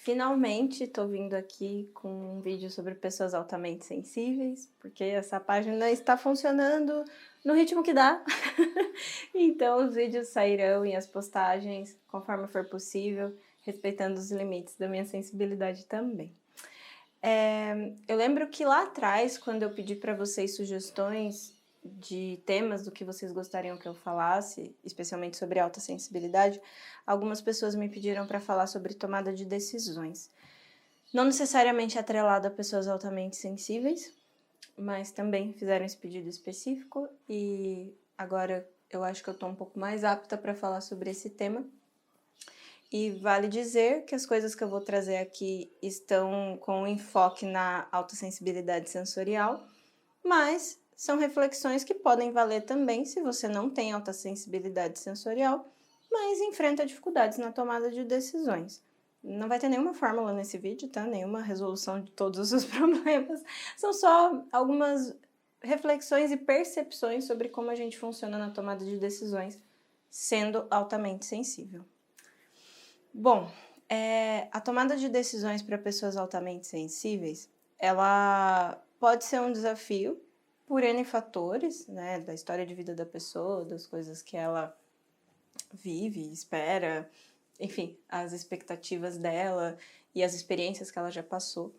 Finalmente estou vindo aqui com um vídeo sobre pessoas altamente sensíveis, porque essa página está funcionando no ritmo que dá. Então os vídeos sairão e as postagens conforme for possível, respeitando os limites da minha sensibilidade também. Eu lembro que lá atrás, quando eu pedi para vocês sugestões de temas do que vocês gostariam que eu falasse, especialmente sobre alta sensibilidade, algumas pessoas me pediram para falar sobre tomada de decisões. Não necessariamente atrelado a pessoas altamente sensíveis, mas também fizeram esse pedido específico e agora eu acho que eu estou um pouco mais apta para falar sobre esse tema. E vale dizer que as coisas que eu vou trazer aqui estão com enfoque na autossensibilidade sensorial, mas são reflexões que podem valer também se você não tem alta sensibilidade sensorial, mas enfrenta dificuldades na tomada de decisões. Não vai ter nenhuma fórmula nesse vídeo, tá? Nenhuma resolução de todos os problemas. São só algumas reflexões e percepções sobre como a gente funciona na tomada de decisões, sendo altamente sensível. Bom, a tomada de decisões para pessoas altamente sensíveis, ela pode ser um desafio por N fatores, né, da história de vida da pessoa, das coisas que ela vive, espera, enfim, as expectativas dela e as experiências que ela já passou.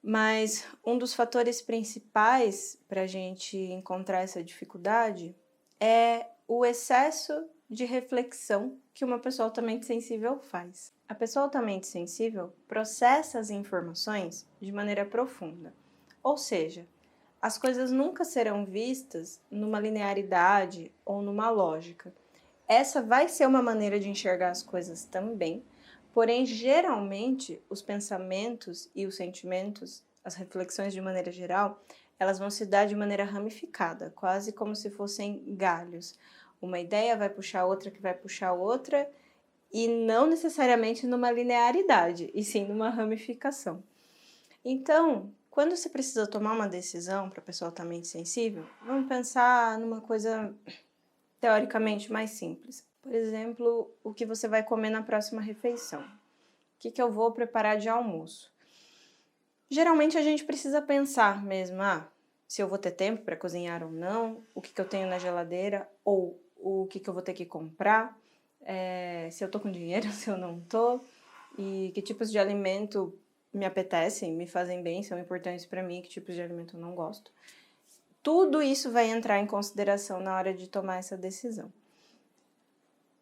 Mas um dos fatores principais para a gente encontrar essa dificuldade é o excesso de reflexão que uma pessoa altamente sensível faz. A pessoa altamente sensível processa as informações de maneira profunda, ou seja, as coisas nunca serão vistas numa linearidade ou numa lógica. Essa vai ser uma maneira de enxergar as coisas também, porém, geralmente, os pensamentos e os sentimentos, as reflexões de maneira geral, elas vão se dar de maneira ramificada, quase como se fossem galhos. Uma ideia vai puxar outra, que vai puxar outra, e não necessariamente numa linearidade, e sim numa ramificação. Então, quando você precisa tomar uma decisão para a pessoa altamente sensível, vamos pensar numa coisa teoricamente mais simples. Por exemplo, o que você vai comer na próxima refeição. O que eu vou preparar de almoço? Geralmente a gente precisa pensar mesmo, se eu vou ter tempo para cozinhar ou não, o que eu tenho na geladeira, ou o que eu vou ter que comprar, se eu tô com dinheiro, se eu não tô, e que tipos de alimento me apetecem, me fazem bem, são importantes para mim, que tipos de alimento eu não gosto. Tudo isso vai entrar em consideração na hora de tomar essa decisão.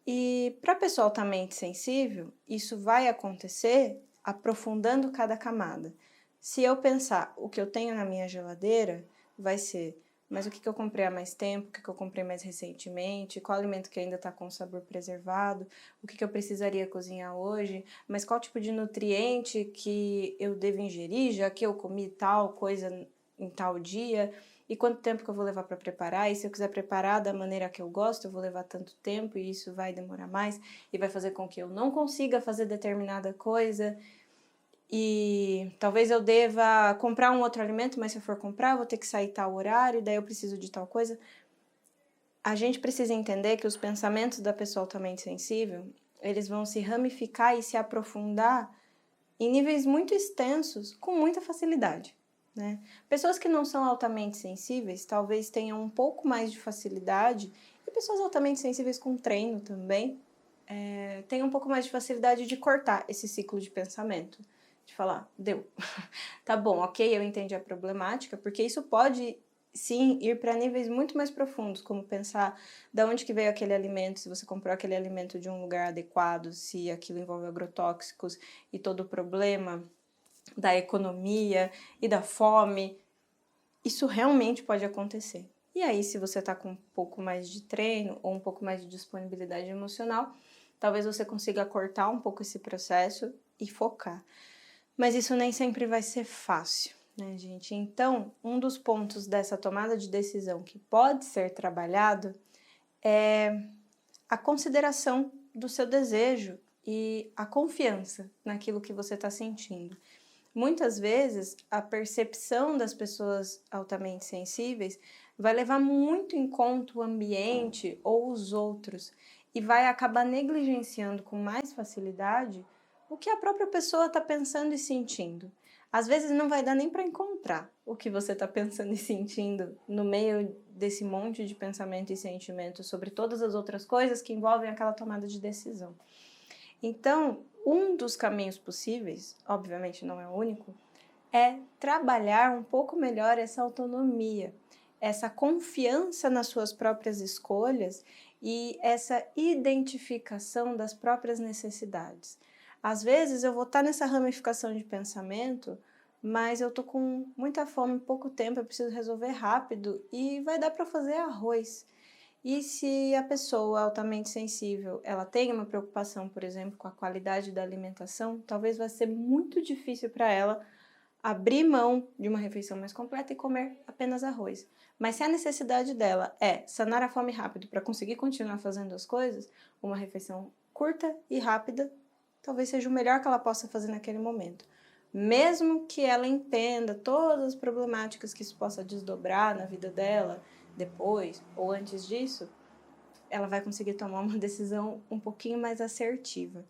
E para a pessoa altamente sensível, isso vai acontecer aprofundando cada camada. Se eu pensar o que eu tenho na minha geladeira, vai ser, mas o que eu comprei há mais tempo, o que eu comprei mais recentemente, qual alimento que ainda está com sabor preservado, o que eu precisaria cozinhar hoje, mas qual tipo de nutriente que eu devo ingerir, já que eu comi tal coisa em tal dia, e quanto tempo que eu vou levar para preparar, e se eu quiser preparar da maneira que eu gosto, eu vou levar tanto tempo e isso vai demorar mais e vai fazer com que eu não consiga fazer determinada coisa e talvez eu deva comprar um outro alimento, mas se eu for comprar, eu vou ter que sair tal horário, daí eu preciso de tal coisa. A gente precisa entender que os pensamentos da pessoa altamente sensível, eles vão se ramificar e se aprofundar em níveis muito extensos com muita facilidade. Né? Pessoas que não são altamente sensíveis talvez tenham um pouco mais de facilidade, e pessoas altamente sensíveis com treino também têm um pouco mais de facilidade de cortar esse ciclo de pensamento, de falar, deu, tá bom, ok, eu entendi a problemática, porque isso pode sim ir para níveis muito mais profundos, como pensar de onde que veio aquele alimento, se você comprou aquele alimento de um lugar adequado, se aquilo envolve agrotóxicos e todo o problema da economia e da fome, isso realmente pode acontecer. E aí, se você está com um pouco mais de treino ou um pouco mais de disponibilidade emocional, talvez você consiga cortar um pouco esse processo e focar. Mas isso nem sempre vai ser fácil, né, gente? Então, um dos pontos dessa tomada de decisão que pode ser trabalhado é a consideração do seu desejo e a confiança naquilo que você está sentindo. Muitas vezes, a percepção das pessoas altamente sensíveis vai levar muito em conta o ambiente ou os outros e vai acabar negligenciando com mais facilidade o que a própria pessoa está pensando e sentindo. Às vezes não vai dar nem para encontrar o que você está pensando e sentindo no meio desse monte de pensamento e sentimento sobre todas as outras coisas que envolvem aquela tomada de decisão. Então, um dos caminhos possíveis, obviamente não é o único, é trabalhar um pouco melhor essa autonomia, essa confiança nas suas próprias escolhas e essa identificação das próprias necessidades. Às vezes eu vou estar nessa ramificação de pensamento, mas eu tô com muita fome, pouco tempo, eu preciso resolver rápido e vai dar para fazer arroz. E se a pessoa altamente sensível, ela tem uma preocupação, por exemplo, com a qualidade da alimentação, talvez vai ser muito difícil para ela abrir mão de uma refeição mais completa e comer apenas arroz. Mas se a necessidade dela é sanar a fome rápido para conseguir continuar fazendo as coisas, uma refeição curta e rápida talvez seja o melhor que ela possa fazer naquele momento. Mesmo que ela entenda todas as problemáticas que isso possa desdobrar na vida dela, depois ou antes disso, ela vai conseguir tomar uma decisão um pouquinho mais assertiva.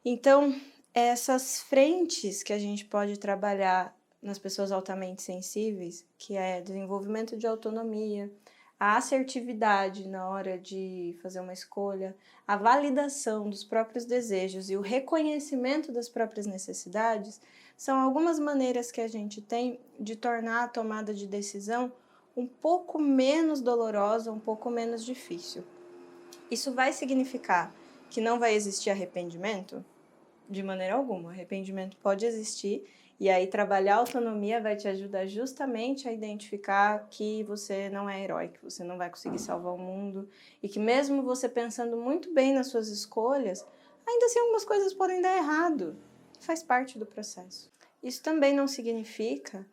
Então, essas frentes que a gente pode trabalhar nas pessoas altamente sensíveis, que é desenvolvimento de autonomia, a assertividade na hora de fazer uma escolha, a validação dos próprios desejos e o reconhecimento das próprias necessidades, são algumas maneiras que a gente tem de tornar a tomada de decisão um pouco menos dolorosa, um pouco menos difícil. Isso vai significar que não vai existir arrependimento? De maneira alguma. Arrependimento pode existir, e aí trabalhar a autonomia vai te ajudar justamente a identificar que você não é herói, que você não vai conseguir salvar o mundo, e que mesmo você pensando muito bem nas suas escolhas, ainda assim algumas coisas podem dar errado. Faz parte do processo. Isso também não significa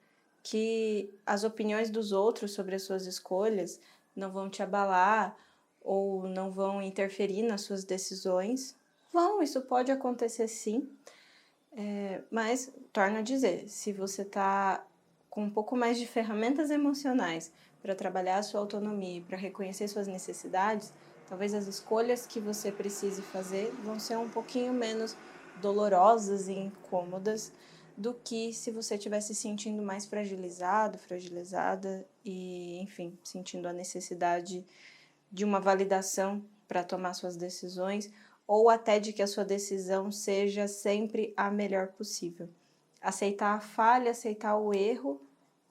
que as opiniões dos outros sobre as suas escolhas não vão te abalar ou não vão interferir nas suas decisões. Isso pode acontecer sim, mas torno a dizer, se você está com um pouco mais de ferramentas emocionais para trabalhar a sua autonomia e para reconhecer suas necessidades, talvez as escolhas que você precise fazer vão ser um pouquinho menos dolorosas e incômodas do que se você estivesse se sentindo mais fragilizado, fragilizada e, enfim, sentindo a necessidade de uma validação para tomar suas decisões ou até de que a sua decisão seja sempre a melhor possível. Aceitar a falha, aceitar o erro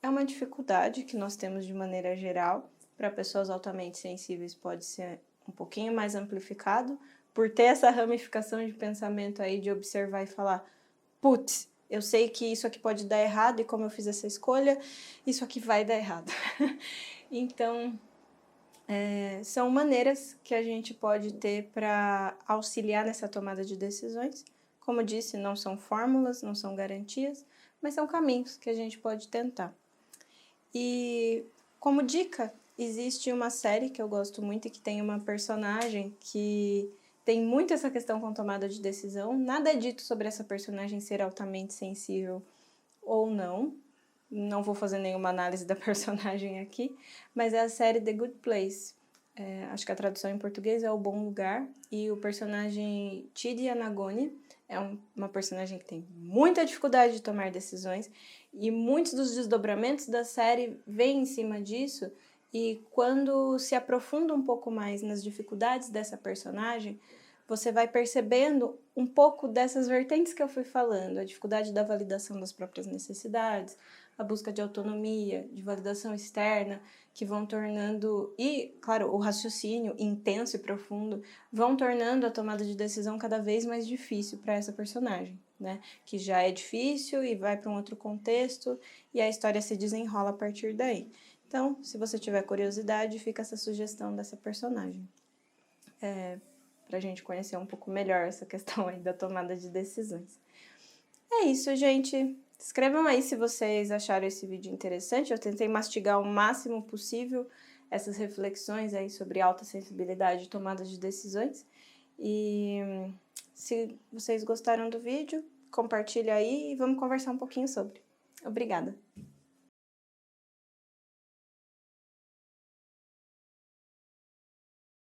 é uma dificuldade que nós temos de maneira geral. Para pessoas altamente sensíveis pode ser um pouquinho mais amplificado, por ter essa ramificação de pensamento aí de observar e falar, putz, eu sei que isso aqui pode dar errado e como eu fiz essa escolha, isso aqui vai dar errado. Então, são maneiras que a gente pode ter para auxiliar nessa tomada de decisões. Como disse, não são fórmulas, não são garantias, mas são caminhos que a gente pode tentar. E como dica, existe uma série que eu gosto muito e que tem uma personagem que tem muito essa questão com tomada de decisão. Nada é dito sobre essa personagem ser altamente sensível ou não. Não vou fazer nenhuma análise da personagem aqui, mas é a série The Good Place. Acho que a tradução em português é O Bom Lugar, e o personagem Chidi Yanagoni é uma personagem que tem muita dificuldade de tomar decisões, e muitos dos desdobramentos da série vêm em cima disso, e quando se aprofunda um pouco mais nas dificuldades dessa personagem, você vai percebendo um pouco dessas vertentes que eu fui falando, a dificuldade da validação das próprias necessidades, a busca de autonomia, de validação externa, que vão tornando, e, claro, o raciocínio intenso e profundo, vão tornando a tomada de decisão cada vez mais difícil para essa personagem, né? Que já é difícil e vai para um outro contexto, e a história se desenrola a partir daí. Então, se você tiver curiosidade, fica essa sugestão dessa personagem. Para a gente conhecer um pouco melhor essa questão aí da tomada de decisões. É isso, gente. Escrevam aí se vocês acharam esse vídeo interessante. Eu tentei mastigar o máximo possível essas reflexões aí sobre alta sensibilidade e tomada de decisões. E se vocês gostaram do vídeo, compartilha aí e vamos conversar um pouquinho sobre. Obrigada!